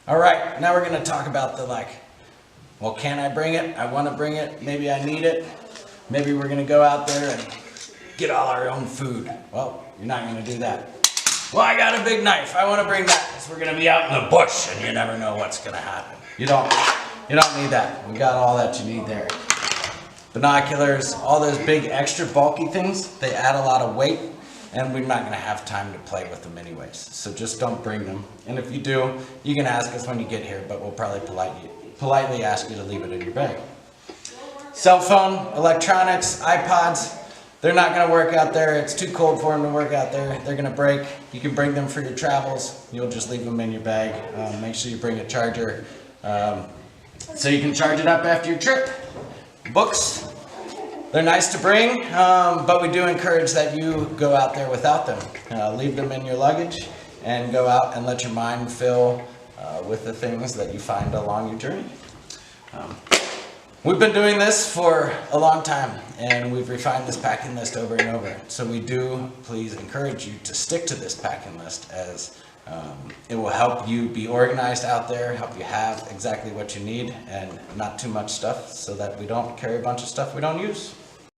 All right, now we're gonna talk about the well, can I bring it? I wanna bring it, maybe I need it. Maybe we're gonna go out there and get all our own food. Well, you're not gonna do that. Well, I got a big knife, I wanna bring that because we're gonna be out in the bush and you never know what's gonna happen. You don't need that. We got all that you need there. Binoculars, all those big extra bulky things, they add a lot of weight and we're not gonna have time to play with them anyways. So just don't bring them. And if you do, you can ask us when you get here, but we'll probably politely ask you to leave it in your bag. Cell phone, electronics, iPods, they're not gonna work out there. It's too cold for them to work out there. They're gonna break. You can bring them for your travels. You'll just leave them in your bag. Make sure you bring a charger so you can charge it up after your trip. Books, they're nice to bring, but we do encourage that you go out there without them. Leave them in your luggage and go out and let your mind fill with the things that you find along your journey. We've been doing this for a long time and we've refined this packing list over and over. So we do please encourage you to stick to this packing list as it will help you be organized out there, help you have exactly what you need and not too much stuff so that we don't carry a bunch of stuff we don't use.